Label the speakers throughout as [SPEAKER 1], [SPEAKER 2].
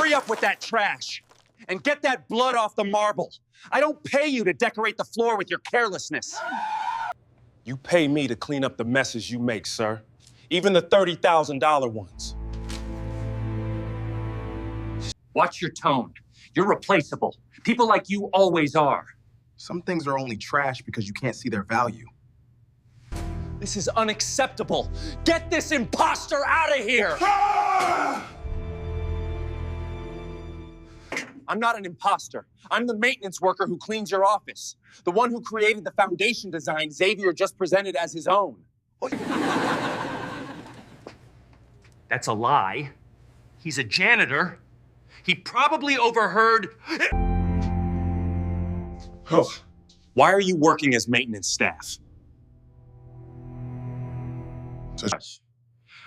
[SPEAKER 1] Hurry up with that trash and get that blood off the marble. I don't pay you to decorate the floor with your carelessness.
[SPEAKER 2] You pay me to clean up the messes you make, sir. Even the $30,000 ones.
[SPEAKER 1] Watch your tone. You're replaceable. People like you always are.
[SPEAKER 3] Some things are only trash because you can't see their value.
[SPEAKER 1] This is unacceptable. Get this imposter out of here! I'm not an imposter. I'm the maintenance worker who cleans your office. The one who created the foundation design Xavier just presented as his own.
[SPEAKER 4] That's a lie. He's a janitor. He probably overheard...
[SPEAKER 2] Why are you working as maintenance staff?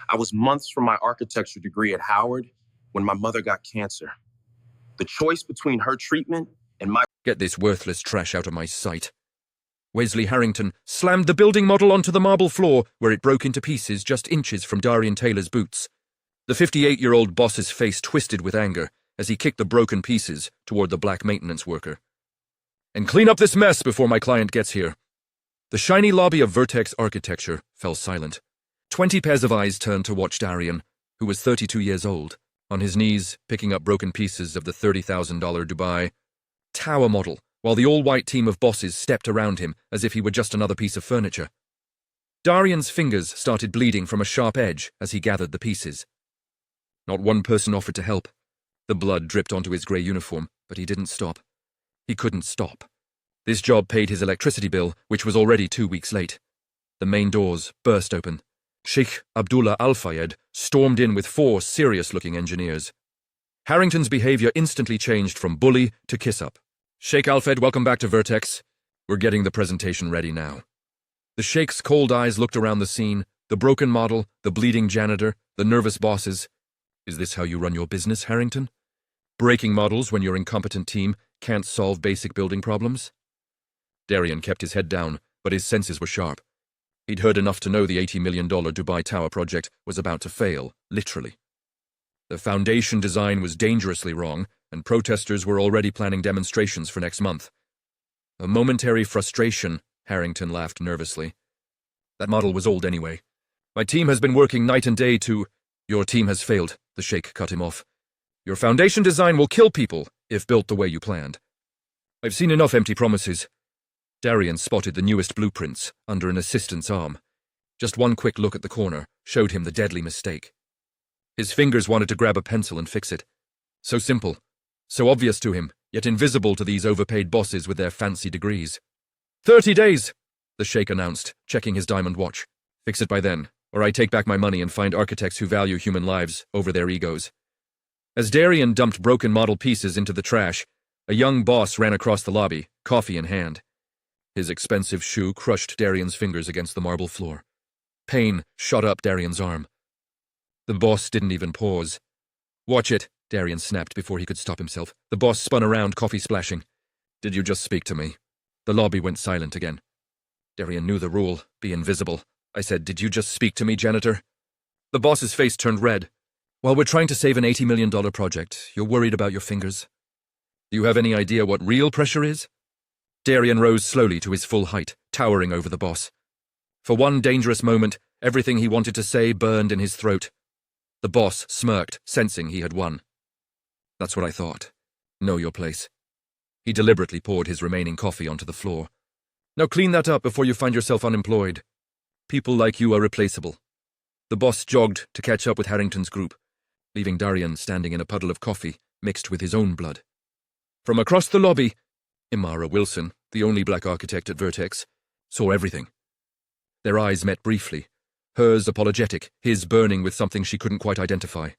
[SPEAKER 2] I was months from my architecture degree at Howard when my mother got cancer. The choice between her treatment and my...
[SPEAKER 5] Get this worthless trash out of my sight. Wesley Harrington slammed the building model onto the marble floor, where it broke into pieces just inches from Darien Taylor's boots. The 58-year-old boss's face twisted with anger as he kicked the broken pieces toward the black maintenance worker. And clean up this mess before my client gets here. The shiny lobby of Vertex Architecture fell silent. 20 pairs of eyes turned to watch Darien, who was 32 years old, on his knees picking up broken pieces of the $30,000 Dubai tower model, while the all-white team of bosses stepped around him as if he were just another piece of furniture. Darien's fingers started bleeding from a sharp edge as he gathered the pieces. Not one person offered to help. The blood dripped onto his grey uniform, but he didn't stop. He couldn't stop. This job paid his electricity bill, which was already 2 weeks late. The main doors burst open. Sheikh Abdullah Al-Fayed stormed in with 4 serious-looking engineers. Harrington's behavior instantly changed from bully to kiss-up. Sheikh Al-Fayed, welcome back to Vertex. We're getting the presentation ready now. The Sheikh's cold eyes looked around the scene, the broken model, the bleeding janitor, the nervous bosses. Is this how you run your business, Harrington? Breaking models when your incompetent team can't solve basic building problems? Darien kept his head down, but his senses were sharp. He'd heard enough to know the $80 million Dubai Tower project was about to fail, literally. The foundation design was dangerously wrong, and protesters were already planning demonstrations for next month. A momentary frustration, Harrington laughed nervously. That model was old anyway. My team has been working night and day to... Your team has failed, the Sheikh cut him off. Your foundation design will kill people if built the way you planned. I've seen enough empty promises. Darien spotted the newest blueprints under an assistant's arm. Just one quick look at the corner showed him the deadly mistake. His fingers wanted to grab a pencil and fix it. So simple, so obvious to him, yet invisible to these overpaid bosses with their fancy degrees. 30 days, the Sheikh announced, checking his diamond watch. Fix it by then, or I take back my money and find architects who value human lives over their egos. As Darien dumped broken model pieces into the trash, a young boss ran across the lobby, coffee in hand. His expensive shoe crushed Darien's fingers against the marble floor. Pain shot up Darien's arm. The boss didn't even pause. Watch it, Darien snapped before he could stop himself. The boss spun around, coffee splashing. Did you just speak to me? The lobby went silent again. Darien knew the rule, be invisible. I said, did you just speak to me, janitor? The boss's face turned red. While we're trying to save an $80 million project, you're worried about your fingers. Do you have any idea what real pressure is? Darien rose slowly to his full height, towering over the boss. For one dangerous moment, everything he wanted to say burned in his throat. The boss smirked, sensing he had won. That's what I thought. Know your place. He deliberately poured his remaining coffee onto the floor. Now clean that up before you find yourself unemployed. People like you are replaceable. The boss jogged to catch up with Harrington's group, leaving Darien standing in a puddle of coffee mixed with his own blood. From across the lobby, Imara Wilson, the only black architect at Vertex, saw everything. Their eyes met briefly, hers apologetic, his burning with something she couldn't quite identify.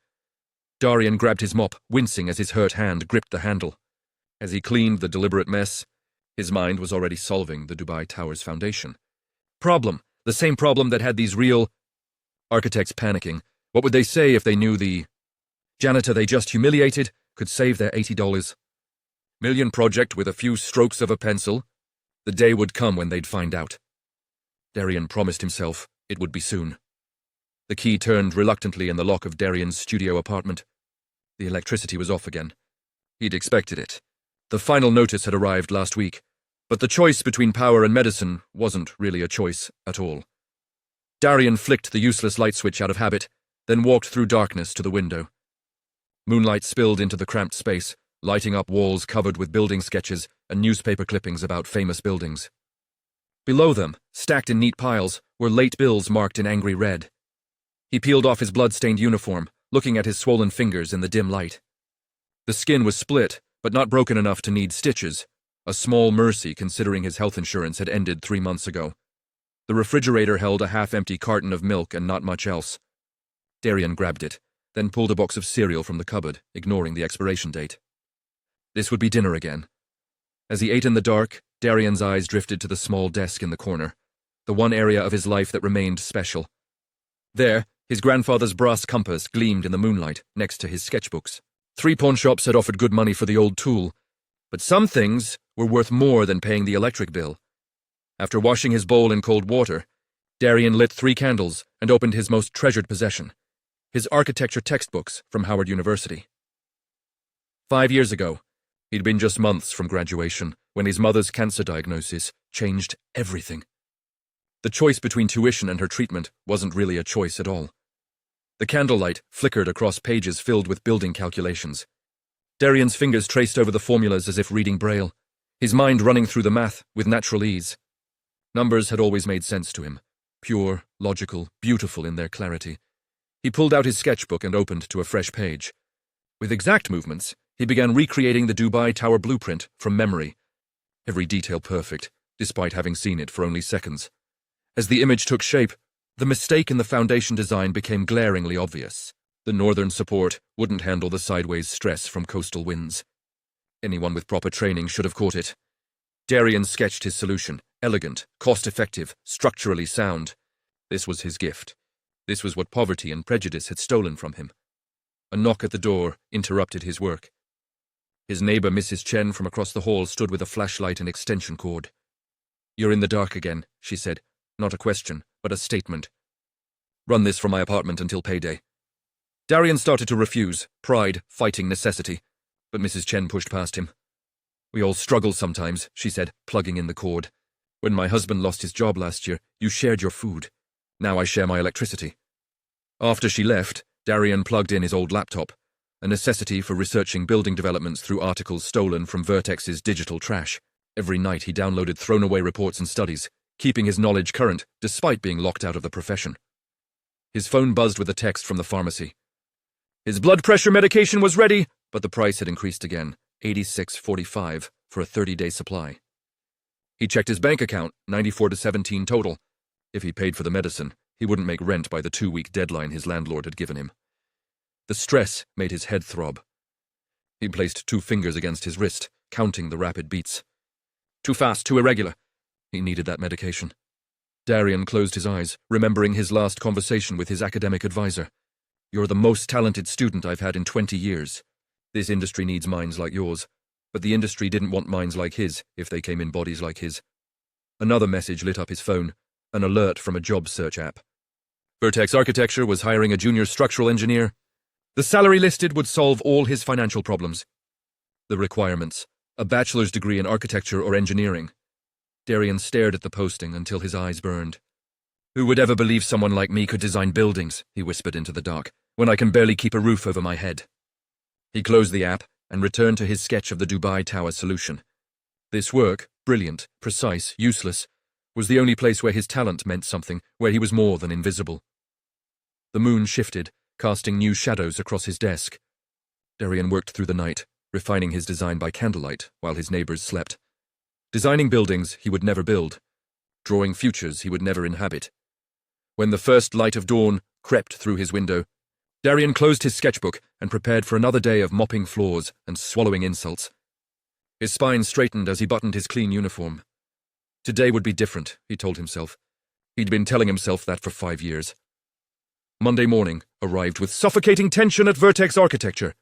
[SPEAKER 5] Darien grabbed his mop, wincing as his hurt hand gripped the handle. As he cleaned the deliberate mess, his mind was already solving the Dubai Tower's foundation. Problem, the same problem that had these real architects panicking. What would they say if they knew the janitor they just humiliated could save their $80 million project with a few strokes of a pencil? The day would come when they'd find out. Darien promised himself it would be soon. The key turned reluctantly in the lock of Darien's studio apartment. The electricity was off again. He'd expected it. The final notice had arrived last week, but the choice between power and medicine wasn't really a choice at all. Darien flicked the useless light switch out of habit, then walked through darkness to the window. Moonlight spilled into the cramped space, lighting up walls covered with building sketches and newspaper clippings about famous buildings. Below them, stacked in neat piles, were late bills marked in angry red. He peeled off his blood-stained uniform, looking at his swollen fingers in the dim light. The skin was split, but not broken enough to need stitches, a small mercy considering his health insurance had ended 3 months ago. The refrigerator held a half-empty carton of milk and not much else. Darien grabbed it, then pulled a box of cereal from the cupboard, ignoring the expiration date. This would be dinner again. As he ate in the dark, Darien's eyes drifted to the small desk in the corner, the one area of his life that remained special. There, his grandfather's brass compass gleamed in the moonlight next to his sketchbooks. 3 pawnshops had offered good money for the old tool, but some things were worth more than paying the electric bill. After washing his bowl in cold water, Darien lit 3 candles and opened his most treasured possession, his architecture textbooks from Howard University. 5 years ago, he'd been just months from graduation when his mother's cancer diagnosis changed everything. The choice between tuition and her treatment wasn't really a choice at all. The candlelight flickered across pages filled with building calculations. Darien's fingers traced over the formulas as if reading Braille, his mind running through the math with natural ease. Numbers had always made sense to him, pure, logical, beautiful in their clarity. He pulled out his sketchbook and opened to a fresh page. With exact movements, he began recreating the Dubai Tower blueprint from memory, every detail perfect, despite having seen it for only seconds. As the image took shape, the mistake in the foundation design became glaringly obvious. The northern support wouldn't handle the sideways stress from coastal winds. Anyone with proper training should have caught it. Darien sketched his solution, elegant, cost-effective, structurally sound. This was his gift. This was what poverty and prejudice had stolen from him. A knock at the door interrupted his work. His neighbor, Mrs. Chen, from across the hall, stood with a flashlight and extension cord. "You're in the dark again," she said. Not a question, but a statement. "Run this from my apartment until payday." Darien started to refuse, pride fighting necessity, but Mrs. Chen pushed past him. "We all struggle sometimes," she said, plugging in the cord. "When my husband lost his job last year, you shared your food. Now I share my electricity." After she left, Darien plugged in his old laptop, a necessity for researching building developments through articles stolen from Vertex's digital trash. Every night he downloaded thrown-away reports and studies, keeping his knowledge current despite being locked out of the profession. His phone buzzed with a text from the pharmacy. His blood pressure medication was ready, but the price had increased again, $86.45 for a 30-day supply. He checked his bank account, 94 to 17 total. If he paid for the medicine, he wouldn't make rent by the 2-week deadline his landlord had given him. The stress made his head throb. He placed 2 fingers against his wrist, counting the rapid beats. Too fast, too irregular. He needed that medication. Darien closed his eyes, remembering his last conversation with his academic advisor. "You're the most talented student I've had in 20 years. This industry needs minds like yours, but the industry didn't want minds like his if they came in bodies like his." Another message lit up his phone, an alert from a job search app. Vertex Architecture was hiring a junior structural engineer. The salary listed would solve all his financial problems. The requirements: a bachelor's degree in architecture or engineering. Darien stared at the posting until his eyes burned. "Who would ever believe someone like me could design buildings," he whispered into the dark, "when I can barely keep a roof over my head?" He closed the app and returned to his sketch of the Dubai Tower solution. This work, brilliant, precise, useless, was the only place where his talent meant something, where he was more than invisible. The moon shifted, casting new shadows across his desk. Darien worked through the night, refining his design by candlelight while his neighbors slept. Designing buildings he would never build, drawing futures he would never inhabit. When the first light of dawn crept through his window, Darien closed his sketchbook and prepared for another day of mopping floors and swallowing insults. His spine straightened as he buttoned his clean uniform. Today would be different, he told himself. He'd been telling himself that for 5 years. Monday morning arrived with suffocating tension at Vertex Architecture.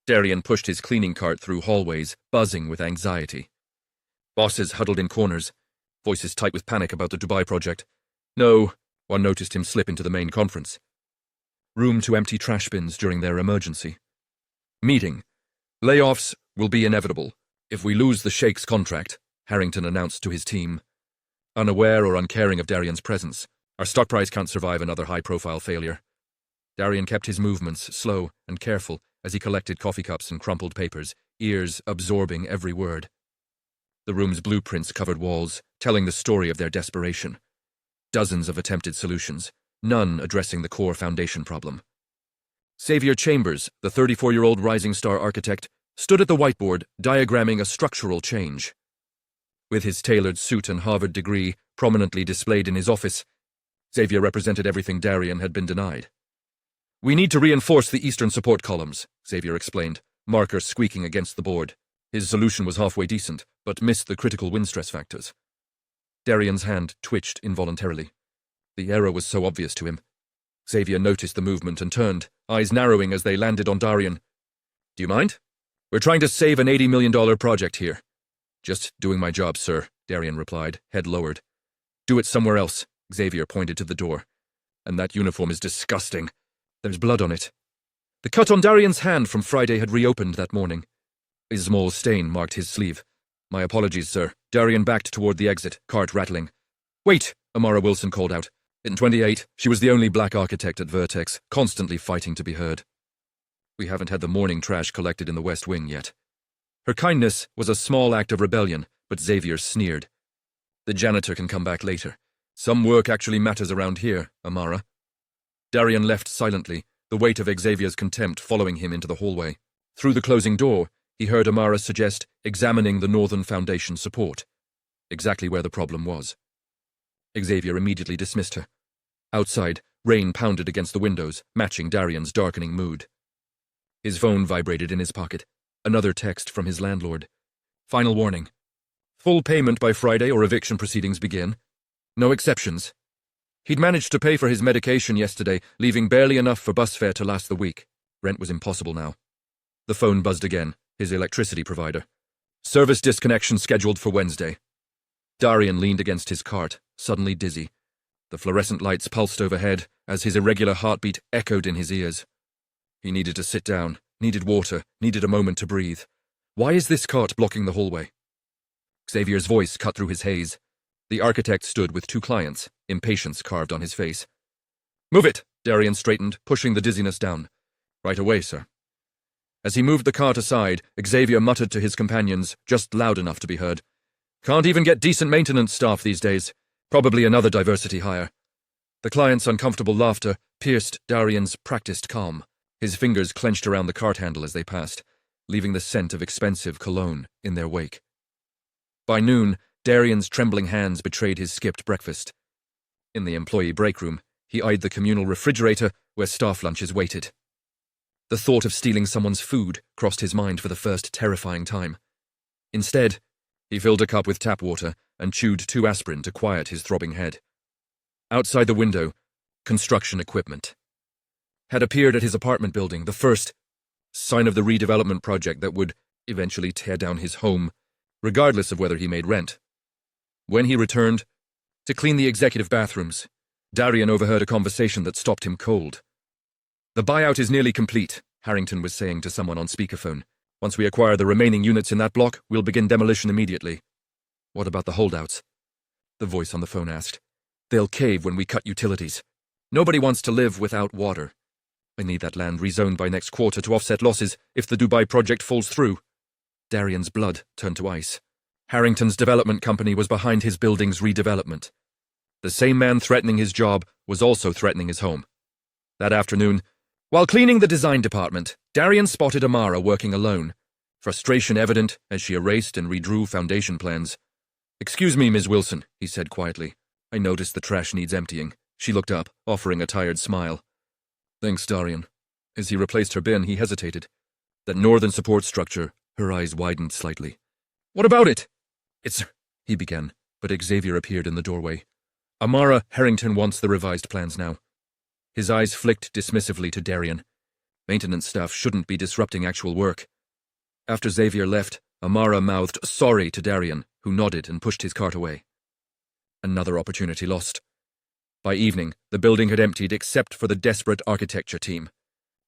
[SPEAKER 5] Darien pushed his cleaning cart through hallways, buzzing with anxiety. Bosses huddled in corners, voices tight with panic about the Dubai project. No, one noticed him slip into the main conference. Room to empty trash bins during their emergency. Meeting. Layoffs will be inevitable if we lose the sheikh's contract, Harrington announced to his team. Unaware or uncaring of Darien's presence, our stock price can't survive another high-profile failure. Darien kept his movements slow and careful as he collected coffee cups and crumpled papers, ears absorbing every word. The room's blueprints covered walls, telling the story of their desperation. Dozens of attempted solutions, none addressing the core foundation problem. Xavier Chambers, the 34-year-old rising star architect, stood at the whiteboard diagramming a structural change. With his tailored suit and Harvard degree prominently displayed in his office, Xavier represented everything Darien had been denied. "We need to reinforce the eastern support columns," Xavier explained, marker squeaking against the board. His solution was halfway decent, but missed the critical wind stress factors. Darien's hand twitched involuntarily. The error was so obvious to him. Xavier noticed the movement and turned, eyes narrowing as they landed on Darien. "Do you mind? We're trying to save an $80 million project here." "Just doing my job, sir," Darien replied, head lowered. "Do it somewhere else," Xavier pointed to the door. "And that uniform is disgusting. There's blood on it." The cut on Darien's hand from Friday had reopened that morning. A small stain marked his sleeve. "My apologies, sir." Darien backed toward the exit, cart rattling. "Wait," Amara Wilson called out. In 28, she was the only black architect at Vertex, constantly fighting to be heard. "We haven't had the morning trash collected in the West Wing yet." Her kindness was a small act of rebellion, but Xavier sneered. "The janitor can come back later. Some work actually matters around here, Amara." Darien left silently, the weight of Xavier's contempt following him into the hallway. Through the closing door, he heard Amara suggest examining the Northern Foundation support, exactly where the problem was. Xavier immediately dismissed her. Outside, rain pounded against the windows, matching Darien's darkening mood. His phone vibrated in his pocket. Another text from his landlord. "Final warning. Full payment by Friday or eviction proceedings begin. No exceptions." He'd managed to pay for his medication yesterday, leaving barely enough for bus fare to last the week. Rent was impossible now. The phone buzzed again, his electricity provider. "Service disconnection scheduled for Wednesday." Darien leaned against his cart, suddenly dizzy. The fluorescent lights pulsed overhead as his irregular heartbeat echoed in his ears. He needed to sit down, needed water, needed a moment to breathe. Why is this cart blocking the hallway? Xavier's voice cut through his haze. The architect stood with two clients, impatience carved on his face. "Move it," Darien straightened, pushing the dizziness down. "Right away, sir." As he moved the cart aside, Xavier muttered to his companions, just loud enough to be heard. "Can't even get decent maintenance staff these days. Probably another diversity hire." The client's uncomfortable laughter pierced Darien's practiced calm. His fingers clenched around the cart handle as they passed, leaving the scent of expensive cologne in their wake. By noon, Darien's trembling hands betrayed his skipped breakfast. In the employee break room, he eyed the communal refrigerator where staff lunches waited. The thought of stealing someone's food crossed his mind for the first terrifying time. Instead, he filled a cup with tap water and chewed 2 aspirin to quiet his throbbing head. Outside the window, construction equipment had appeared at his apartment building, the first sign of the redevelopment project that would eventually tear down his home, regardless of whether he made rent. When he returned to clean the executive bathrooms, Darien overheard a conversation that stopped him cold. "The buyout is nearly complete," Harrington was saying to someone on speakerphone. "Once we acquire the remaining units in that block, we'll begin demolition immediately." "What about the holdouts?" the voice on the phone asked. "They'll cave when we cut utilities. Nobody wants to live without water. I need that land rezoned by next quarter to offset losses if the Dubai project falls through." Darien's blood turned to ice. Harrington's development company was behind his building's redevelopment. The same man threatening his job was also threatening his home. That afternoon, while cleaning the design department, Darien spotted Amara working alone, frustration evident as she erased and redrew foundation plans. "Excuse me, Ms. Wilson," he said quietly. "I noticed the trash needs emptying." She looked up, offering a tired smile. "Thanks, Darien." As he replaced her bin, he hesitated. That northern support structure, her eyes widened slightly. "What about it?" "It's—" he began, but Xavier appeared in the doorway. "Amara Harrington wants the revised plans now." His eyes flicked dismissively to Darien. Maintenance staff shouldn't be disrupting actual work. After Xavier left, Amara mouthed sorry to Darien, who nodded and pushed his cart away. Another opportunity lost. By evening, the building had emptied except for the desperate architecture team.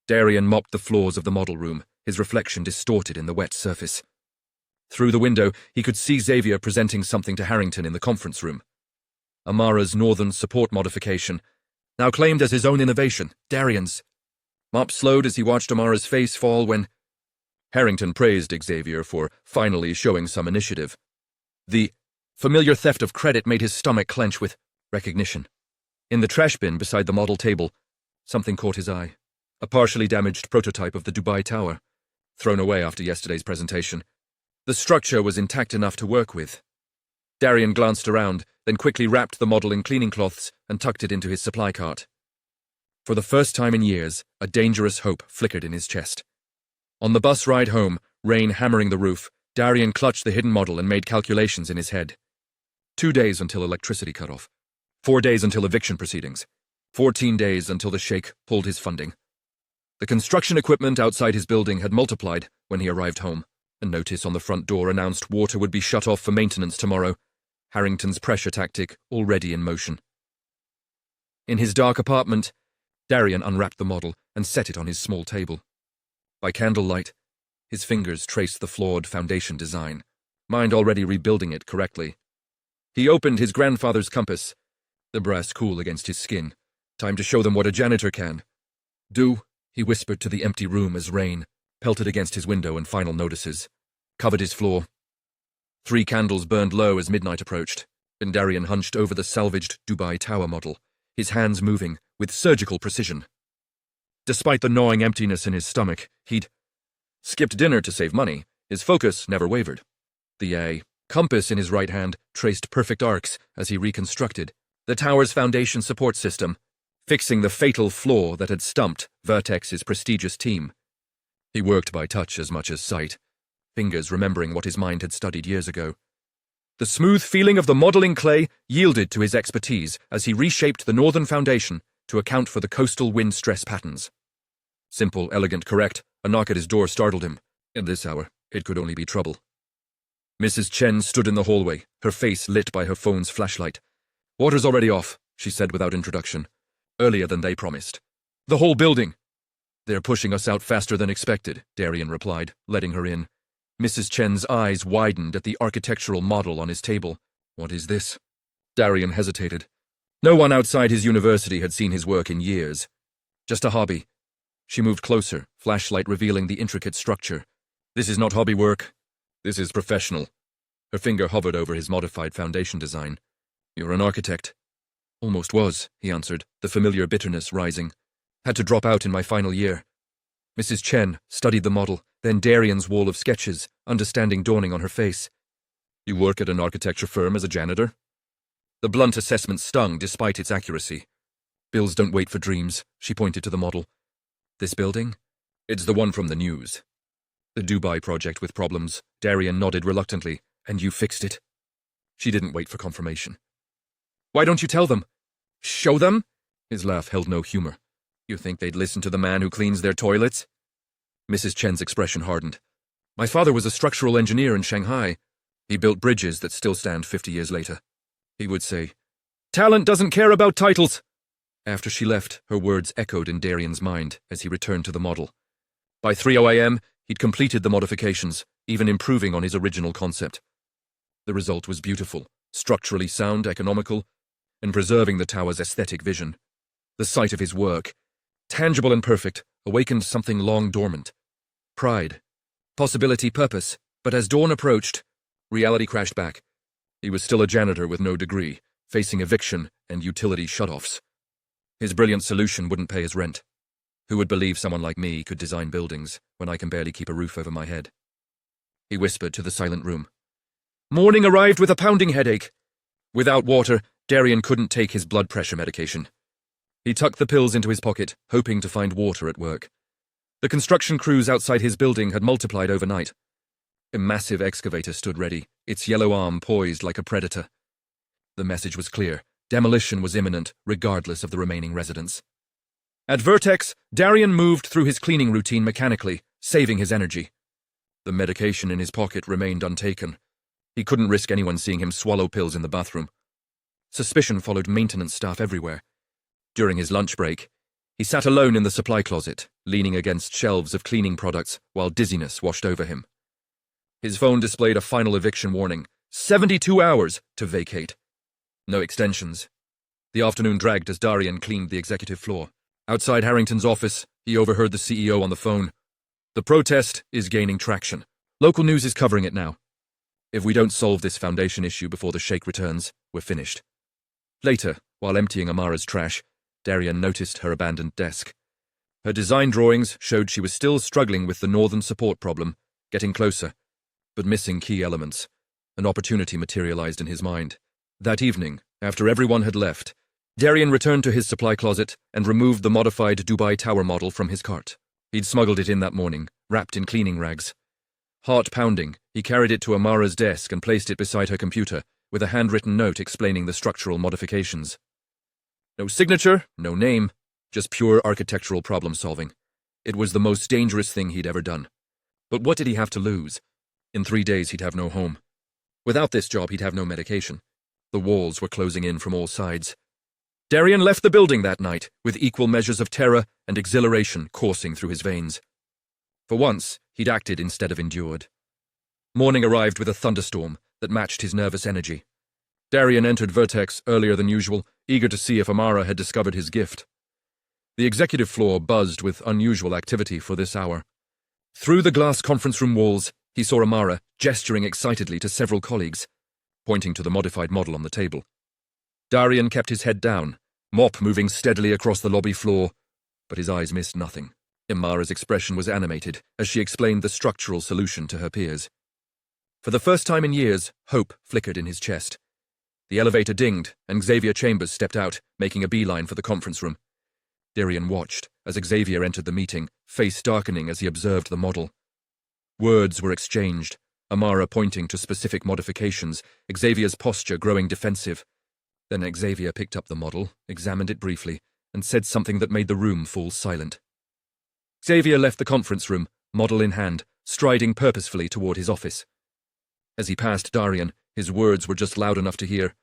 [SPEAKER 5] Darien mopped the floors of the model room, his reflection distorted in the wet surface. Through the window, he could see Xavier presenting something to Harrington in the conference room. Amara's Northern Support modification, now claimed as his own innovation, Darien's. Mop slowed as he watched Amara's face fall when Harrington praised Xavier for finally showing some initiative. The familiar theft of credit made his stomach clench with recognition. In the trash bin beside the model table, something caught his eye. A partially damaged prototype of the Dubai Tower, thrown away after yesterday's presentation. The structure was intact enough to work with. Darien glanced around, then quickly wrapped the model in cleaning cloths and tucked it into his supply cart. For the first time in years, a dangerous hope flickered in his chest. On the bus ride home, rain hammering the roof, Darien clutched the hidden model and made calculations in his head. 2 days until electricity cut off. 4 days until eviction proceedings. 14 days until the sheikh pulled his funding. The construction equipment outside his building had multiplied when he arrived home. A notice on the front door announced water would be shut off for maintenance tomorrow. Harrington's pressure tactic already in motion. In his dark apartment, Darien unwrapped the model and set it on his small table. By candlelight, his fingers traced the flawed foundation design, mind already rebuilding it correctly. He opened his grandfather's compass, the brass cool against his skin. Time to show them what a janitor can. Do, he whispered to the empty room as rain pelted against his window and final notices covered his floor. 3 candles burned low as midnight approached, and Darien hunched over the salvaged Dubai Tower model, his hands moving with surgical precision. Despite the gnawing emptiness in his stomach, he'd skipped dinner to save money. His focus never wavered. The compass in his right hand traced perfect arcs as he reconstructed the tower's foundation support system, fixing the fatal flaw that had stumped Vertex's prestigious team. He worked by touch as much as sight, fingers remembering what his mind had studied years ago. The smooth feeling of the modeling clay yielded to his expertise as he reshaped the northern foundation to account for the coastal wind stress patterns. Simple, elegant, correct, a knock at his door startled him. At this hour, it could only be trouble. Mrs. Chen stood in the hallway, her face lit by her phone's flashlight. "Water's already off," she said without introduction. "Earlier than they promised. The whole building." "They're pushing us out faster than expected," Darien replied, letting her in. Mrs. Chen's eyes widened at the architectural model on his table. "What is this?" Darien hesitated. No one outside his university had seen his work in years. "Just a hobby." She moved closer, flashlight revealing the intricate structure. "This is not hobby work. This is professional." Her finger hovered over his modified foundation design. "You're an architect." "Almost was," he answered, the familiar bitterness rising. "Had to drop out in my final year." Mrs. Chen studied the model, then Darien's wall of sketches, understanding dawning on her face. "You work at an architecture firm as a janitor?" The blunt assessment stung despite its accuracy. "Bills don't wait for dreams," she pointed to the model. "This building? It's the one from the news." "The Dubai project with problems," Darien nodded reluctantly. "And you fixed it?" She didn't wait for confirmation. "Why don't you tell them?" "Show them?" His laugh held no humor. "You think they'd listen to the man who cleans their toilets?" Mrs. Chen's expression hardened. "My father was a structural engineer in Shanghai. He built bridges that still stand 50 years later. He would say, 'Talent doesn't care about titles.'" After she left, her words echoed in Darien's mind as he returned to the model. By 3:00 a.m., he'd completed the modifications, even improving on his original concept. The result was beautiful, structurally sound, economical, and preserving the tower's aesthetic vision. The sight of his work, tangible and perfect, awakened something long dormant. Pride, possibility, purpose. But as dawn approached, reality crashed back. He was still a janitor with no degree, facing eviction and utility shutoffs. His brilliant solution wouldn't pay his rent. Who would believe someone like me could design buildings when I can barely keep a roof over my head? He whispered to the silent room. Morning arrived with a pounding headache. Without water, Darien couldn't take his blood pressure medication. He tucked the pills into his pocket, hoping to find water at work. The construction crews outside his building had multiplied overnight. A massive excavator stood ready, its yellow arm poised like a predator. The message was clear. Demolition was imminent, regardless of the remaining residents. At Vertex, Darien moved through his cleaning routine mechanically, saving his energy. The medication in his pocket remained untaken. He couldn't risk anyone seeing him swallow pills in the bathroom. Suspicion followed maintenance staff everywhere. During his lunch break, He sat alone in the supply closet, leaning against shelves of cleaning products while dizziness washed over him. His phone displayed a final eviction warning, 72 hours to vacate. No extensions. The afternoon dragged as Darien cleaned the executive floor. Outside Harrington's office, he overheard the CEO on the phone. The protest is gaining traction. Local news is covering it now. If we don't solve this foundation issue before the sheikh returns, we're finished. Later, while emptying Amara's trash, Darien noticed her abandoned desk. Her design drawings showed she was still struggling with the northern support problem, getting closer, but missing key elements. An opportunity materialized in his mind. That evening, after everyone had left, Darien returned to his supply closet and removed the modified Dubai Tower model from his cart. He'd smuggled it in that morning, wrapped in cleaning rags. Heart pounding, he carried it to Amara's desk and placed it beside her computer, with a handwritten note explaining the structural modifications. No signature, no name, just pure architectural problem-solving. It was the most dangerous thing he'd ever done. But what did he have to lose? In 3 days he'd have no home. Without this job he'd have no medication. The walls were closing in from all sides. Darien left the building that night, with equal measures of terror and exhilaration coursing through his veins. For once, he'd acted instead of endured. Morning arrived with a thunderstorm that matched his nervous energy. Darien entered Vertex earlier than usual, eager to see if Amara had discovered his gift. The executive floor buzzed with unusual activity for this hour. Through the glass conference room walls, he saw Amara gesturing excitedly to several colleagues, pointing to the modified model on the table. Darien kept his head down, mop moving steadily across the lobby floor, but his eyes missed nothing. Amara's expression was animated as she explained the structural solution to her peers. For the first time in years, hope flickered in his chest. The elevator dinged, and Xavier Chambers stepped out, making a beeline for the conference room. Darien watched as Xavier entered the meeting, face darkening as he observed the model. Words were exchanged, Amara pointing to specific modifications, Xavier's posture growing defensive. Then Xavier picked up the model, examined it briefly, and said something that made the room fall silent. Xavier left the conference room, model in hand, striding purposefully toward his office. As he passed Darien, his words were just loud enough to hear.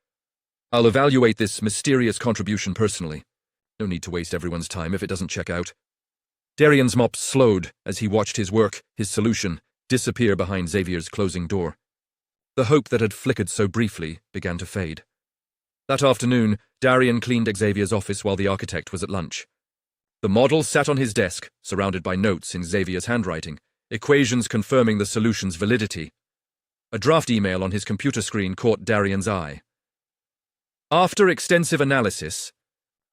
[SPEAKER 5] I'll evaluate this mysterious contribution personally. No need to waste everyone's time if it doesn't check out. Darien's mop slowed as he watched his work, his solution, disappear behind Xavier's closing door. The hope that had flickered so briefly began to fade. That afternoon, Darien cleaned Xavier's office while the architect was at lunch. The model sat on his desk, surrounded by notes in Xavier's handwriting, equations confirming the solution's validity. A draft email on his computer screen caught Darien's eye. After extensive analysis,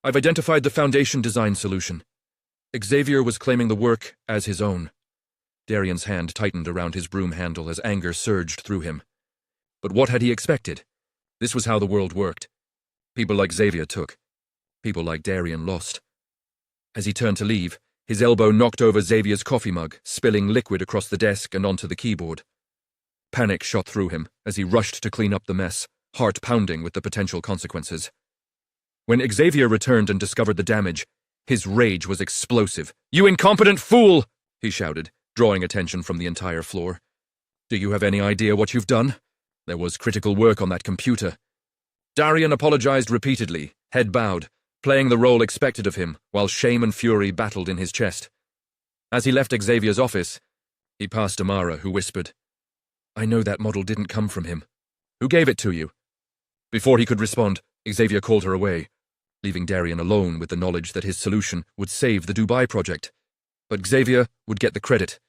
[SPEAKER 5] I've identified the foundation design solution. Xavier was claiming the work as his own. Darien's hand tightened around his broom handle as anger surged through him. But what had he expected? This was how the world worked. People like Xavier took. People like Darien lost. As he turned to leave, his elbow knocked over Xavier's coffee mug, spilling liquid across the desk and onto the keyboard. Panic shot through him as he rushed to clean up the mess, heart pounding with the potential consequences. When Xavier returned and discovered the damage, his rage was explosive. You incompetent fool! He shouted, drawing attention from the entire floor. Do you have any idea what you've done? There was critical work on that computer. Darien apologized repeatedly, head bowed, playing the role expected of him, while shame and fury battled in his chest. As he left Xavier's office, he passed Amara, who whispered, I know that model didn't come from him. Who gave it to you? Before he could respond, Xavier called her away, leaving Darien alone with the knowledge that his solution would save the Dubai project. But Xavier would get the credit,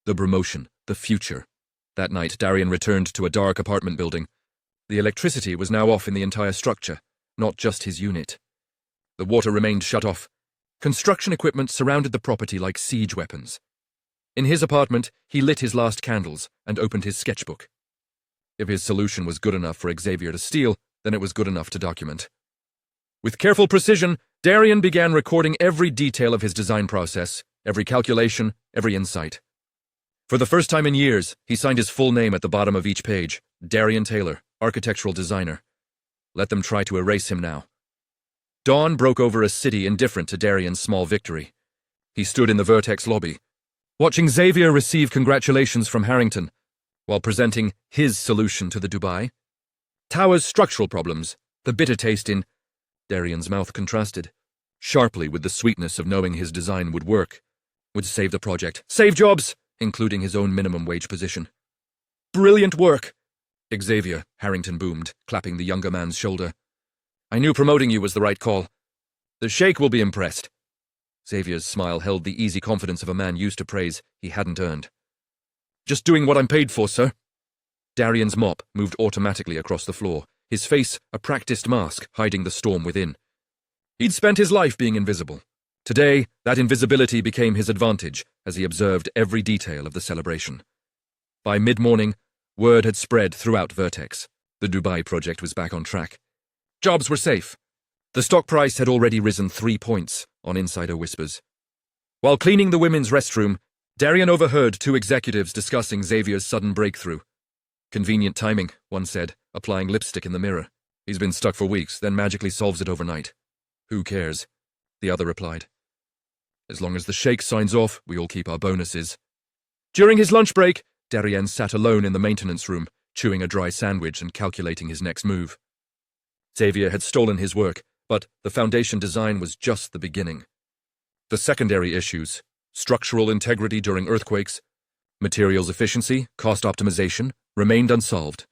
[SPEAKER 5] the promotion, the future. That night, Darien returned to a dark apartment building. The electricity was now off in the entire structure, not just his unit. The water remained shut off. Construction equipment surrounded the property like siege weapons. In his apartment, he lit his last candles and opened his sketchbook. If his solution was good enough for Xavier to steal, then it was good enough to document. With careful precision, Darien began recording every detail of his design process, every calculation, every insight. For the first time in years, he signed his full name at the bottom of each page, Darien Taylor, architectural designer. Let them try to erase him now. Dawn broke over a city indifferent to Darien's small victory. He stood in the Vertex lobby, watching Xavier receive congratulations from Harrington, while presenting his solution to the Dubai. Tower's structural problems, the bitter taste in... Darien's mouth contrasted. sharply with the sweetness of knowing his design would work, would save the project, save jobs, including his own minimum wage position. Brilliant work! Xavier, Harrington boomed, clapping the younger man's shoulder. I knew promoting you was the right call. The sheikh will be impressed. Xavier's smile held the easy confidence of a man used to praise he hadn't earned. Just doing what I'm paid for, sir. Darien's mop moved automatically across the floor, his face a practiced mask hiding the storm within. He'd spent his life being invisible. Today, that invisibility became his advantage as he observed every detail of the celebration. By mid-morning, word had spread throughout Vertex. The Dubai project was back on track. Jobs were safe. The stock price had already risen 3 points on insider whispers. While cleaning the women's restroom, Darien overheard two executives discussing Xavier's sudden breakthrough. Convenient timing, one said, applying lipstick in the mirror. He's been stuck for weeks, then magically solves it overnight. Who cares? The other replied. As long as the sheikh signs off, we all keep our bonuses. During his lunch break, Darien sat alone in the maintenance room, chewing a dry sandwich and calculating his next move. Xavier had stolen his work, but the foundation design was just the beginning. The secondary issues, structural integrity during earthquakes, materials efficiency, cost optimization, remained unsolved,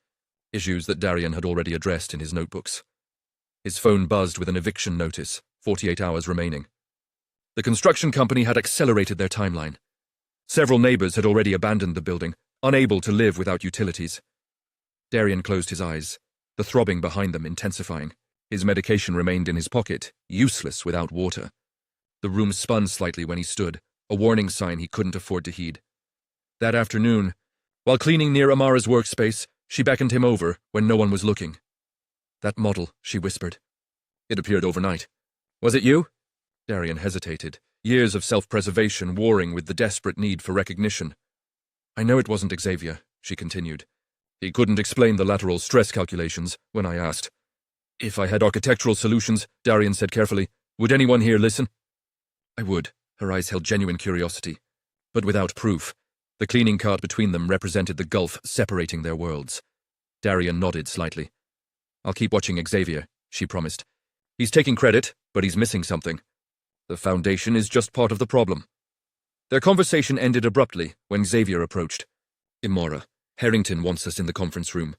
[SPEAKER 5] issues that Darien had already addressed in his notebooks. His phone buzzed with an eviction notice, 48 hours remaining. The construction company had accelerated their timeline. Several neighbors had already abandoned the building, unable to live without utilities. Darien closed his eyes, the throbbing behind them intensifying. His medication remained in his pocket, useless without water. The room spun slightly when he stood, a warning sign he couldn't afford to heed. That afternoon, while cleaning near Amara's workspace, she beckoned him over when no one was looking. That model, she whispered. It appeared overnight. Was it you? Darien hesitated, years of self-preservation warring with the desperate need for recognition. I know it wasn't Xavier, she continued. He couldn't explain the lateral stress calculations when I asked. If I had architectural solutions, Darien said carefully, would anyone here listen? I would. Her eyes held genuine curiosity. But without proof. The cleaning cart between them represented the gulf separating their worlds. Darien nodded slightly. I'll keep watching Xavier, she promised. He's taking credit, but he's missing something. The foundation is just part of the problem. Their conversation ended abruptly when Xavier approached. Imora, Harrington wants us in the conference room.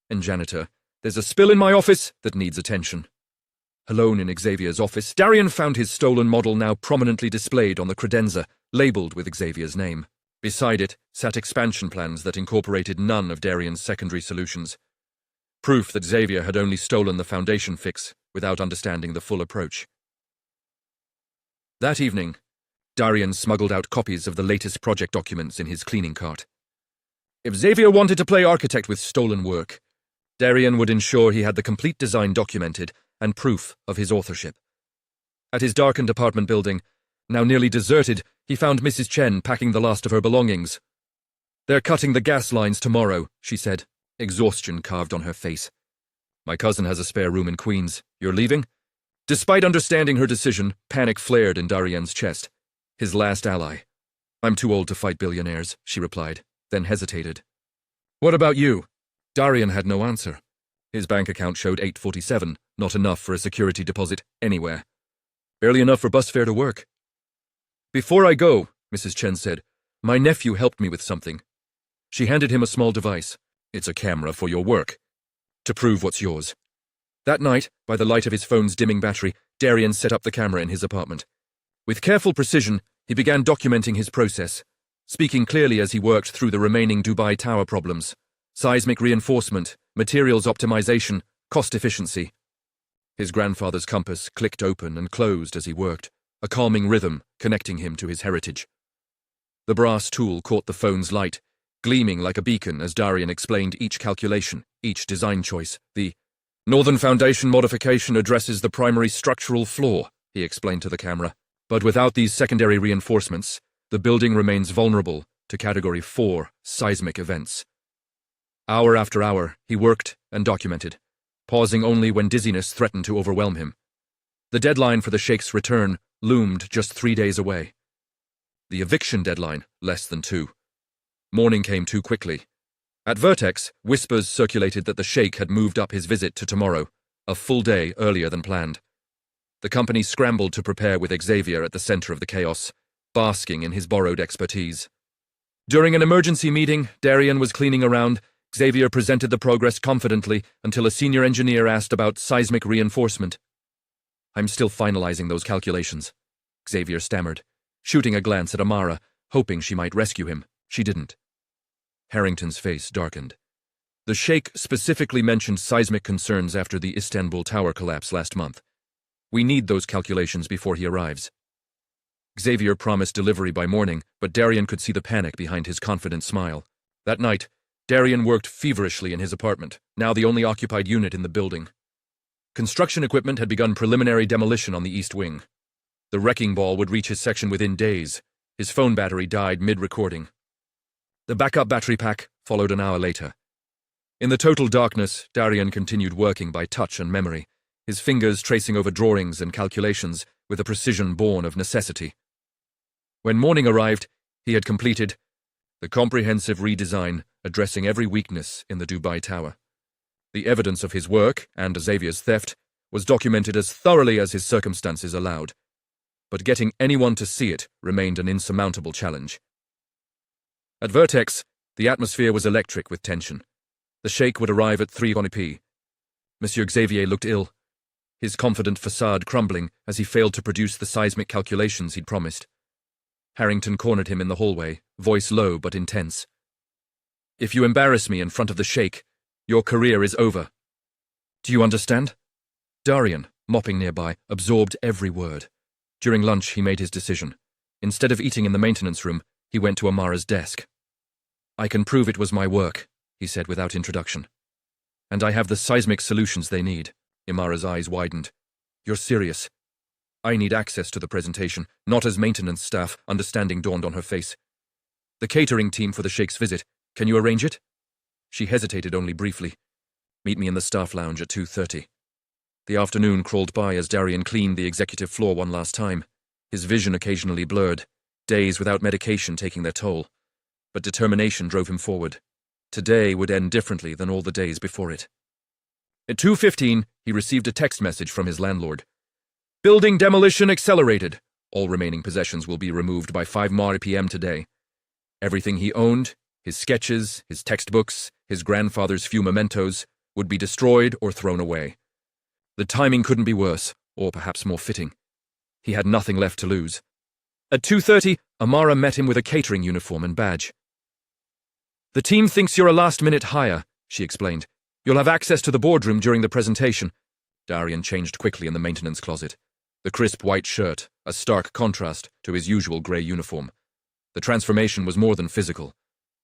[SPEAKER 5] And Janitor, there's a spill in my office that needs attention. Alone in Xavier's office, Darien found his stolen model now prominently displayed on the credenza, labeled with Xavier's name. Beside it sat expansion plans that incorporated none of Darien's secondary solutions. Proof that Xavier had only stolen the foundation fix without understanding the full approach. That evening, Darien smuggled out copies of the latest project documents in his cleaning cart. If Xavier wanted to play architect with stolen work, Darien would ensure he had the complete design documented and proof of his authorship. At his darkened apartment building, now nearly deserted, he found Mrs. Chen packing the last of her belongings. They're cutting the gas lines tomorrow, she said, exhaustion carved on her face. My cousin has a spare room in Queens. You're leaving? Despite understanding her decision, panic flared in Darien's chest. His last ally. I'm too old to fight billionaires, she replied, then hesitated. What about you? Darien had no answer. His bank account showed $847, not enough for a security deposit anywhere. Barely enough for bus fare to work. Before I go, Mrs. Chen said, my nephew helped me with something. She handed him a small device. It's a camera for your work. To prove what's yours. That night, by the light of his phone's dimming battery, Darien set up the camera in his apartment. With careful precision, he began documenting his process, speaking clearly as he worked through the remaining Dubai Tower problems. Seismic reinforcement, materials optimization, cost efficiency. His grandfather's compass clicked open and closed as he worked, a calming rhythm connecting him to his heritage. The brass tool caught the phone's light, gleaming like a beacon as Darien explained each calculation, each design choice. The Northern Foundation modification addresses the primary structural flaw, he explained to the camera. But without these secondary reinforcements, the building remains vulnerable to Category 4 seismic events. Hour after hour, he worked and documented, pausing only when dizziness threatened to overwhelm him. The deadline for the sheikh's return loomed just 3 days away. The eviction deadline, less than 2. Morning came too quickly. At Vertex, whispers circulated that the sheikh had moved up his visit to tomorrow, a full day earlier than planned. The company scrambled to prepare with Xavier at the center of the chaos, basking in his borrowed expertise. During an emergency meeting, Darien was cleaning around. Xavier presented the progress confidently until a senior engineer asked about seismic reinforcement. "I'm still finalizing those calculations," Xavier stammered, shooting a glance at Amara, hoping she might rescue him. She didn't. Harrington's face darkened. The sheikh specifically mentioned seismic concerns after the Istanbul tower collapse last month. "We need those calculations before he arrives." Xavier promised delivery by morning, but Darien could see the panic behind his confident smile. That night, Darien worked feverishly in his apartment, now the only occupied unit in the building. Construction equipment had begun preliminary demolition on the east wing. The wrecking ball would reach his section within days. His phone battery died mid-recording. The backup battery pack followed an hour later. In the total darkness, Darien continued working by touch and memory, his fingers tracing over drawings and calculations with a precision born of necessity. When morning arrived, he had completed the comprehensive redesign addressing every weakness in the Dubai Tower. The evidence of his work and Xavier's theft was documented as thoroughly as his circumstances allowed, but getting anyone to see it remained an insurmountable challenge. At Vertex, the atmosphere was electric with tension. The sheikh would arrive at 3 p.m. Monsieur Xavier looked ill, his confident facade crumbling as he failed to produce the seismic calculations he'd promised. Harrington cornered him in the hallway, voice low but intense. "If you embarrass me in front of the sheikh, your career is over. Do you understand?" Darien, mopping nearby, absorbed every word. During lunch, he made his decision. Instead of eating in the maintenance room, he went to Amara's desk. "I can prove it was my work," he said without introduction. "And I have the seismic solutions they need." Amara's eyes widened. "You're serious?" "I need access to the presentation, not as maintenance staff," understanding dawned on her face. "The catering team for the sheikh's visit. Can you arrange it?" She hesitated only briefly. "Meet me in the staff lounge at 2:30. The afternoon crawled by as Darien cleaned the executive floor one last time, his vision occasionally blurred, days without medication taking their toll. But determination drove him forward. Today would end differently than all the days before it. At 2:15, he received a text message from his landlord. "Building demolition accelerated. All remaining possessions will be removed by 5 p.m. today. Everything he owned, his sketches, his textbooks, his grandfather's few mementos, would be destroyed or thrown away. The timing couldn't be worse, or perhaps more fitting. He had nothing left to lose." At 2:30, Amara met him with a catering uniform and badge. "The team thinks you're a last-minute hire," she explained. "You'll have access to the boardroom during the presentation." Darien changed quickly in the maintenance closet. The crisp white shirt, a stark contrast to his usual grey uniform. The transformation was more than physical.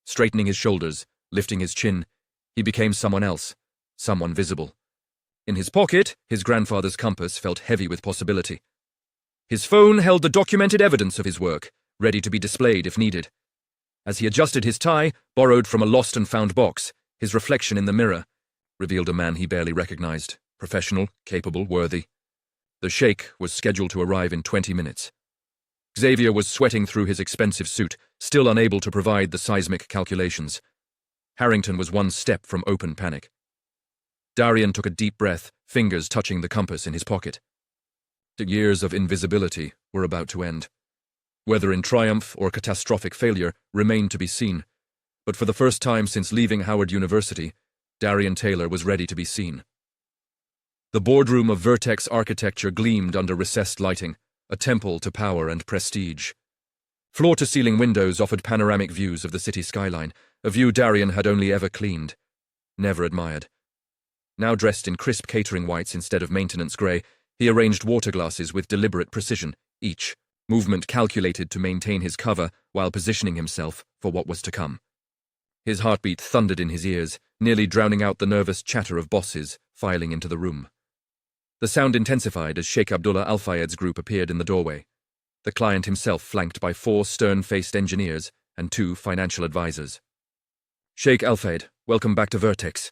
[SPEAKER 5] Straightening his shoulders, lifting his chin, he became someone else, someone visible. In his pocket, his grandfather's compass felt heavy with possibility. His phone held the documented evidence of his work, ready to be displayed if needed. As he adjusted his tie, borrowed from a lost-and-found box, his reflection in the mirror revealed a man he barely recognized, professional, capable, worthy. The sheikh was scheduled to arrive in 20 minutes. Xavier was sweating through his expensive suit, still unable to provide the seismic calculations. Harrington was one step from open panic. Darien took a deep breath, fingers touching the compass in his pocket. The years of invisibility were about to end. Whether in triumph or catastrophic failure remained to be seen, but for the first time since leaving Howard University, Darien Taylor was ready to be seen. The boardroom of Vertex Architecture gleamed under recessed lighting, a temple to power and prestige. Floor-to-ceiling windows offered panoramic views of the city skyline, a view Darien had only ever cleaned, never admired. Now dressed in crisp catering whites instead of maintenance grey, he arranged water glasses with deliberate precision, each movement calculated to maintain his cover while positioning himself for what was to come. His heartbeat thundered in his ears, nearly drowning out the nervous chatter of bosses filing into the room. The sound intensified as Sheikh Abdullah Al-Fayed's group appeared in the doorway, the client himself flanked by 4 stern-faced engineers and 2 financial advisors. "Sheikh Al-Fayed, welcome back to Vertex."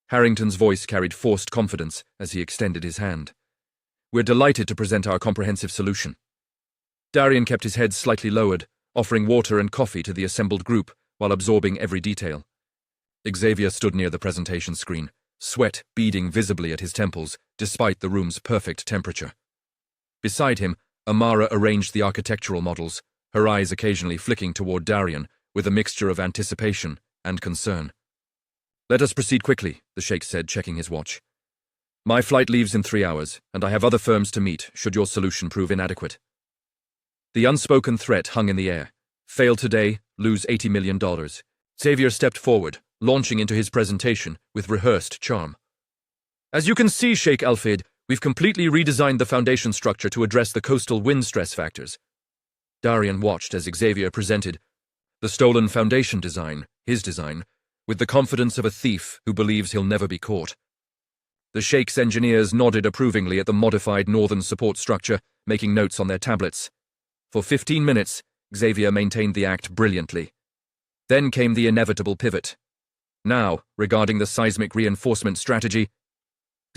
[SPEAKER 5] Harrington's voice carried forced confidence as he extended his hand. "We're delighted to present our comprehensive solution." Darien kept his head slightly lowered, offering water and coffee to the assembled group while absorbing every detail. Xavier stood near the presentation screen, sweat beading visibly at his temples, despite the room's perfect temperature. Beside him, Amara arranged the architectural models, her eyes occasionally flicking toward Darien with a mixture of anticipation and concern. "Let us proceed quickly," the sheikh said, checking his watch. "My flight leaves in 3 hours, and I have other firms to meet should your solution prove inadequate." The unspoken threat hung in the air. Fail today, lose $80 million. Xavier stepped forward, launching into his presentation with rehearsed charm. "As you can see, Sheikh Alfid, we've completely redesigned the foundation structure to address the coastal wind stress factors." Darien watched as Xavier presented the stolen foundation design, his design, with the confidence of a thief who believes he'll never be caught. The Sheikh's engineers nodded approvingly at the modified northern support structure, making notes on their tablets. For 15 minutes, Xavier maintained the act brilliantly. Then came the inevitable pivot. Now, regarding the seismic reinforcement strategy,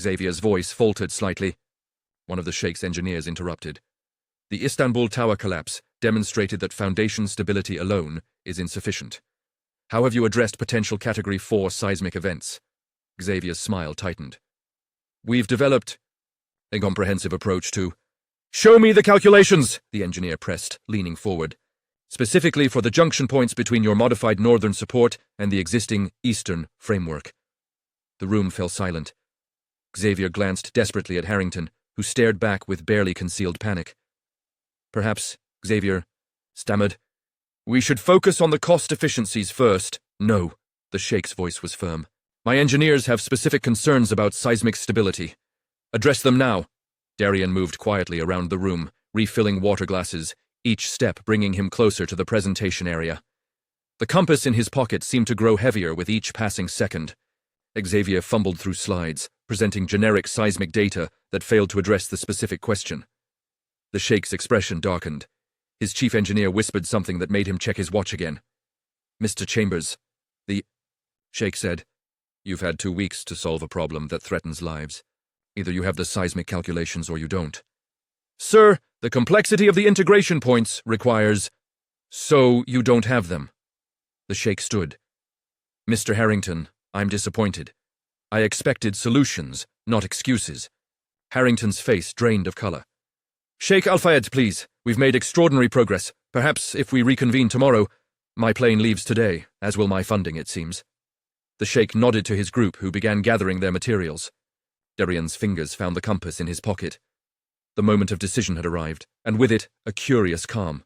[SPEAKER 5] Xavier's voice faltered slightly. One of the Sheikh's engineers interrupted. "The Istanbul Tower collapse demonstrated that foundation stability alone is insufficient. How have you addressed potential Category 4 seismic events?" Xavier's smile tightened. "We've developed a comprehensive approach to—" "Show me the calculations," the engineer pressed, leaning forward. "Specifically for the junction points between your modified northern support and the existing eastern framework." The room fell silent. Xavier glanced desperately at Harrington, who stared back with barely concealed panic. "Perhaps," Xavier stammered, "we should focus on the cost efficiencies first." "No," the sheikh's voice was firm. "My engineers have specific concerns about seismic stability. Address them now." Darien moved quietly around the room, refilling water glasses, each step bringing him closer to the presentation area. The compass in his pocket seemed to grow heavier with each passing second. Xavier fumbled through slides, presenting generic seismic data that failed to address the specific question. The sheikh's expression darkened. His chief engineer whispered something that made him check his watch again. "Mr. Chambers," the sheikh said, "you've had 2 weeks to solve a problem that threatens lives. Either you have the seismic calculations or you don't." "Sir, the complexity of the integration points requires—" "So you don't have them." The sheikh stood. "Mr. Harrington, I'm disappointed. I expected solutions, not excuses." Harrington's face drained of color. "Sheikh Al-Fayed, please. We've made extraordinary progress. Perhaps if we reconvene tomorrow—" "My plane leaves today, as will my funding, it seems." The sheikh nodded to his group, who began gathering their materials. Darien's fingers found the compass in his pocket. The moment of decision had arrived, and with it, a curious calm.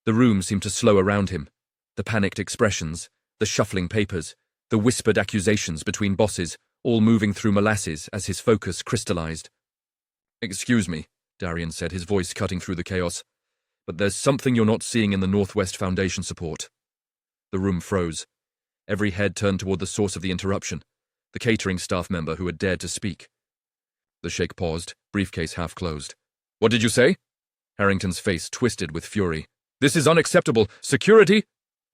[SPEAKER 5] The room seemed to slow around him. The panicked expressions, the shuffling papers, the whispered accusations between bosses, all moving through molasses as his focus crystallized. "Excuse me," Darien said, his voice cutting through the chaos, "but there's something you're not seeing in the Northwest Foundation support." The room froze. Every head turned toward the source of the interruption, the catering staff member who had dared to speak. The sheikh paused, briefcase half closed. "What did you say?" Harrington's face twisted with fury. "This is unacceptable. Security!"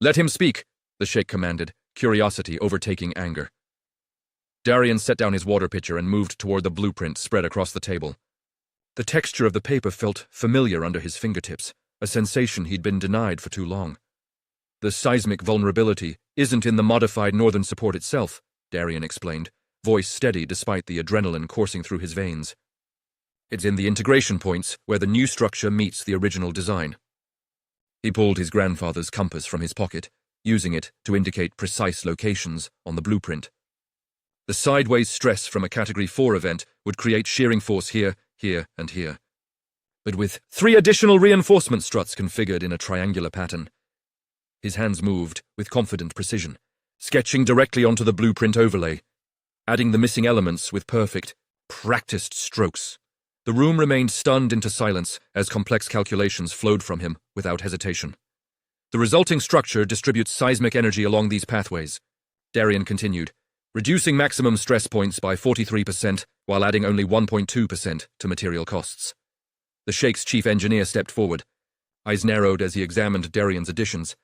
[SPEAKER 5] "Let him speak," the sheikh commanded, curiosity overtaking anger. Darien set down his water pitcher and moved toward the blueprint spread across the table. The texture of the paper felt familiar under his fingertips, a sensation he'd been denied for too long. "The seismic vulnerability isn't in the modified northern support itself," Darien explained, voice steady despite the adrenaline coursing through his veins. "It's in the integration points where the new structure meets the original design." He pulled his grandfather's compass from his pocket, using it to indicate precise locations on the blueprint. The sideways stress from a Category 4 event would create shearing force here, here, and here. But with 3 additional reinforcement struts configured in a triangular pattern. His hands moved with confident precision, sketching directly onto the blueprint overlay, adding the missing elements with perfect, practiced strokes. The room remained stunned into silence as complex calculations flowed from him without hesitation. "The resulting structure distributes seismic energy along these pathways," Darien continued, "reducing maximum stress points by 43% while adding only 1.2% to material costs." The sheikh's chief engineer stepped forward, eyes narrowed as he examined Darien's additions.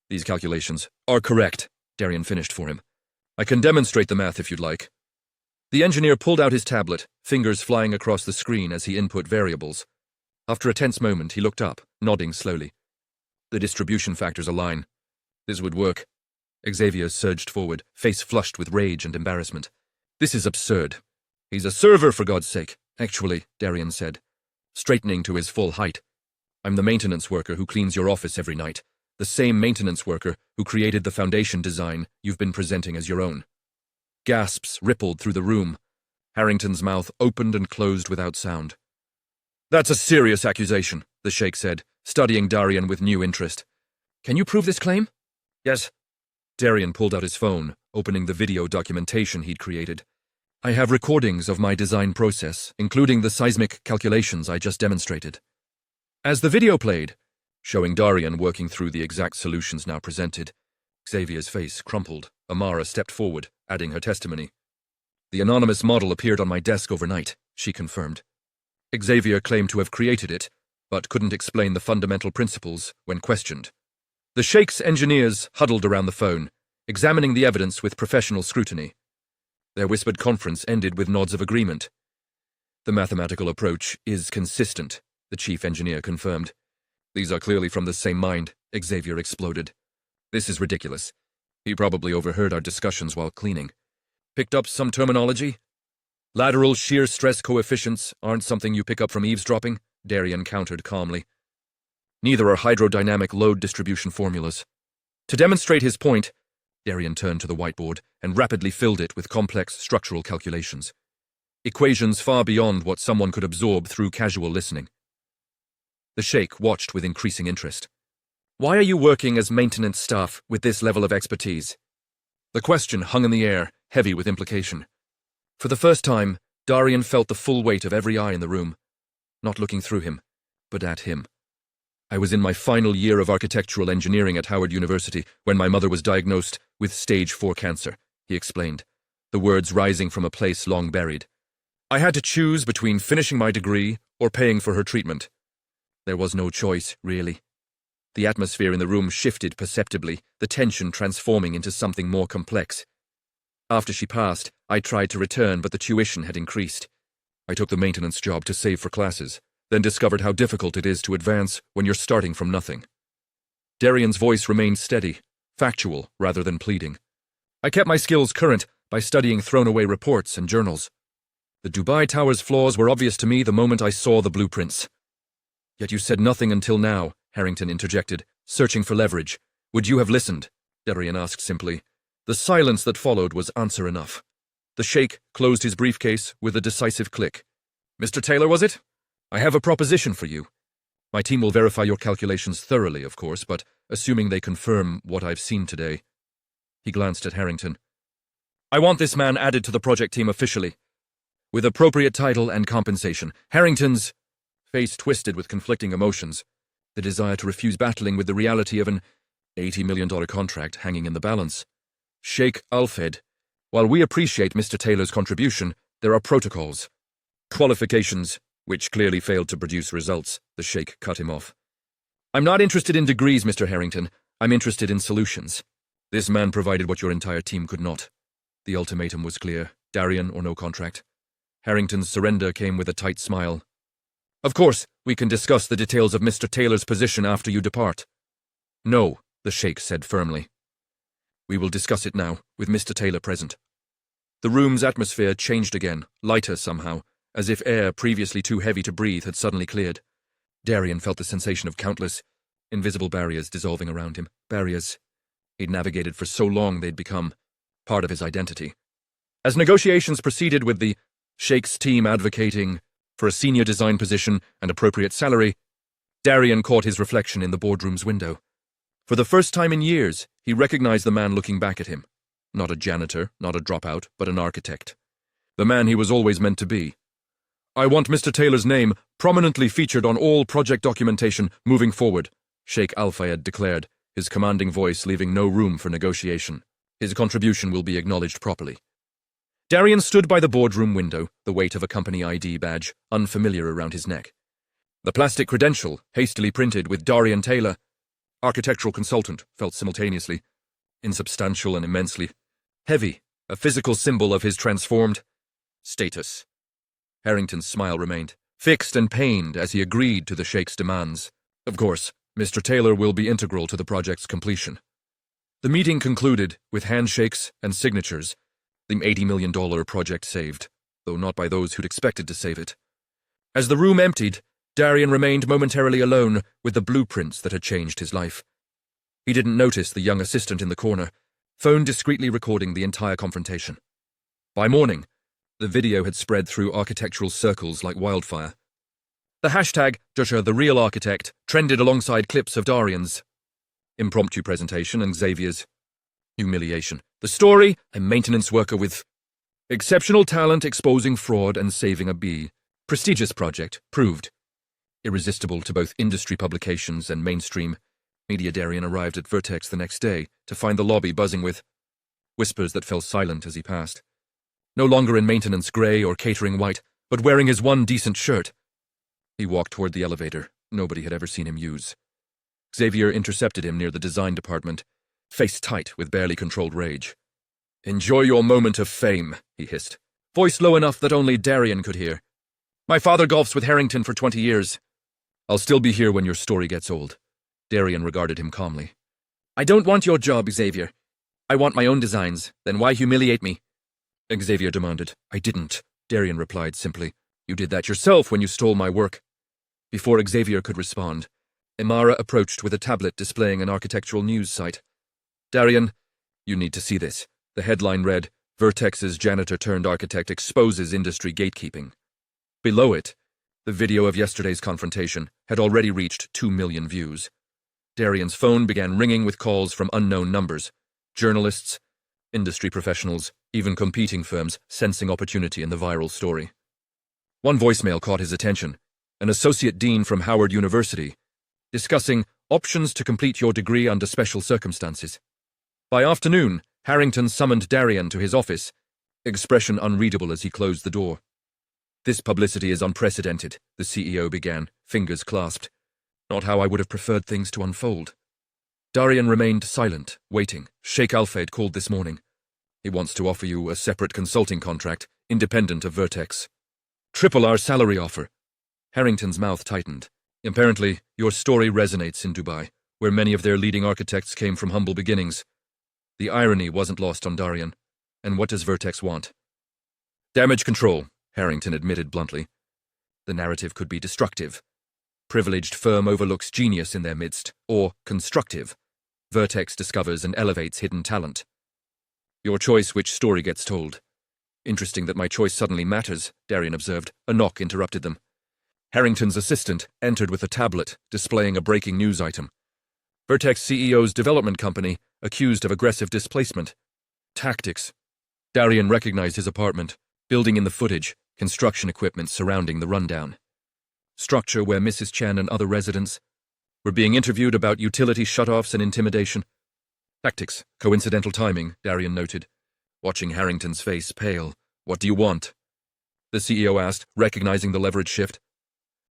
[SPEAKER 5] "These calculations are correct," Darien finished for him. "I can demonstrate the math if you'd like." The engineer pulled out his tablet, fingers flying across the screen as he input variables. After a tense moment, he looked up, nodding slowly. "The distribution factors align. This would work." Xavier surged forward, face flushed with rage and embarrassment. "This is absurd." "He's a server, for God's sake." "Actually," Darien said, straightening to his full height. I'm the maintenance worker who cleans your office every night, the same maintenance worker who created the foundation design you've been presenting as your own. Gasps rippled through the room. Harrington's mouth opened and closed without sound. That's a serious accusation, the sheikh said, studying Darien with new interest. Can you prove this claim? Yes. Darien pulled out his phone, opening the video documentation he'd created. I have recordings of my design process, including the seismic calculations I just demonstrated. As the video played, showing Darien working through the exact solutions now presented, Xavier's face crumpled. Amara stepped forward, adding her testimony. The anonymous model appeared on my desk overnight, she confirmed. Xavier claimed to have created it, but couldn't explain the fundamental principles when questioned. The sheikh's engineers huddled around the phone, examining the evidence with professional scrutiny. Their whispered conference ended with nods of agreement. The mathematical approach is consistent, the chief engineer confirmed. These are clearly from the same mind, Xavier exploded. This is ridiculous. He probably overheard our discussions while cleaning. Picked up some terminology? Lateral shear stress coefficients aren't something you pick up from eavesdropping, Darien countered calmly. Neither are hydrodynamic load distribution formulas. To demonstrate his point, Darien turned to the whiteboard and rapidly filled it with complex structural calculations. Equations far beyond what someone could absorb through casual listening. The sheikh watched with increasing interest. Why are you working as maintenance staff with this level of expertise? The question hung in the air, heavy with implication. For the first time, Darien felt the full weight of every eye in the room, not looking through him, but at him. I was in my final year of architectural engineering at Howard University when my mother was diagnosed with stage 4 cancer, he explained, the words rising from a place long buried. I had to choose between finishing my degree or paying for her treatment. There was no choice, really. The atmosphere in the room shifted perceptibly, the tension transforming into something more complex. After she passed, I tried to return, but the tuition had increased. I took the maintenance job to save for classes, then discovered how difficult it is to advance when you're starting from nothing. Darien's voice remained steady, factual rather than pleading. I kept my skills current by studying thrown-away reports and journals. The Dubai Tower's flaws were obvious to me the moment I saw the blueprints. Yet you said nothing until now, Harrington interjected, searching for leverage. Would you have listened? Darien asked simply. The silence that followed was answer enough. The sheikh closed his briefcase with a decisive click. Mr. Taylor, was it? I have a proposition for you. My team will verify your calculations thoroughly, of course, but assuming they confirm what I've seen today. He glanced at Harrington. I want this man added to the project team officially, with appropriate title and compensation. Harrington's face twisted with conflicting emotions, the desire to refuse battling with the reality of an $80 million contract hanging in the balance. Sheikh Alfed, while we appreciate Mr. Taylor's contribution, there are protocols, qualifications, which clearly failed to produce results. The sheikh cut him off. I'm not interested in degrees, Mr. Harrington. I'm interested in solutions. This man provided what your entire team could not. The ultimatum was clear, Darien or no contract. Harrington's surrender came with a tight smile. Of course, we can discuss the details of Mr. Taylor's position after you depart. No, the sheikh said firmly. We will discuss it now, with Mr. Taylor present. The room's atmosphere changed again, lighter somehow, as if air previously too heavy to breathe had suddenly cleared. Darien felt the sensation of countless, invisible barriers dissolving around him, barriers he'd navigated for so long they'd become part of his identity. As negotiations proceeded with the sheikh's team advocating for a senior design position and appropriate salary, Darien caught his reflection in the boardroom's window. For the first time in years, he recognized the man looking back at him. Not a janitor, not a dropout, but an architect. The man he was always meant to be. I want Mr. Taylor's name prominently featured on all project documentation moving forward, Sheikh Al-Fayed declared, his commanding voice leaving no room for negotiation. His contribution will be acknowledged properly. Darien stood by the boardroom window, the weight of a company ID badge unfamiliar around his neck. The plastic credential, hastily printed with Darien Taylor, architectural consultant, felt simultaneously insubstantial and immensely heavy, a physical symbol of his transformed status. Harrington's smile remained, fixed and pained as he agreed to the sheikh's demands. Of course, Mr. Taylor will be integral to the project's completion. The meeting concluded with handshakes and signatures, the $80 million project saved, though not by those who'd expected to save it. As the room emptied, Darien remained momentarily alone with the blueprints that had changed his life. He didn't notice the young assistant in the corner, phone discreetly recording the entire confrontation. By morning, the video had spread through architectural circles like wildfire. The hashtag #TheRealArchitect trended alongside clips of Darien's impromptu presentation and Xavier's humiliation. The story: a maintenance worker with exceptional talent exposing fraud and saving a bee. Prestigious project, proved. Irresistible to both industry publications and mainstream media. Darien arrived at Vertex the next day to find the lobby buzzing with whispers that fell silent as he passed. No longer in maintenance grey or catering white, but wearing his one decent shirt. He walked toward the elevator nobody had ever seen him use. Xavier intercepted him near the design department, face tight with barely controlled rage. "Enjoy your moment of fame," he hissed, voice low enough that only Darien could hear. "My father golfs with Harrington for 20 years. I'll still be here when your story gets old." Darien regarded him calmly. "I don't want your job, Xavier. I want my own designs. Then why humiliate me?" Xavier demanded. "I didn't," Darien replied simply. "You did that yourself when you stole my work." Before Xavier could respond, Imara approached with a tablet displaying an architectural news site. "Darien, you need to see this." The headline read, "Vertex's janitor-turned-architect exposes industry gatekeeping." Below it, the video of yesterday's confrontation had already reached 2 million views. Darien's phone began ringing with calls from unknown numbers. Journalists, industry professionals, even competing firms sensing opportunity in the viral story. One voicemail caught his attention, an associate dean from Howard University, discussing options to complete your degree under special circumstances. By afternoon, Harrington summoned Darien to his office, expression unreadable as he closed the door. "This publicity is unprecedented," the CEO began, fingers clasped. "Not how I would have preferred things to unfold." Darien remained silent, waiting. "Sheikh Al-Fayed called this morning. He wants to offer you a separate consulting contract, independent of Vertex. Triple our salary offer." Harrington's mouth tightened. "Apparently, your story resonates in Dubai, where many of their leading architects came from humble beginnings." The irony wasn't lost on Darien. "And what does Vertex want?" "Damage control," Harrington admitted bluntly. "The narrative could be destructive. Privileged firm overlooks genius in their midst, or constructive. Vertex discovers and elevates hidden talent. Your choice which story gets told." "Interesting that my choice suddenly matters," Darien observed. A knock interrupted them. Harrington's assistant entered with a tablet, displaying a breaking news item. Vertex CEO's development company accused of aggressive displacement. Tactics. Darien recognized his apartment, building in the footage, construction equipment surrounding the rundown. Structure where Mrs. Chen and other residents were being interviewed about utility shutoffs and intimidation. Tactics. Coincidental timing, Darien noted, watching Harrington's face pale. "What do you want?" the CEO asked, recognizing the leverage shift.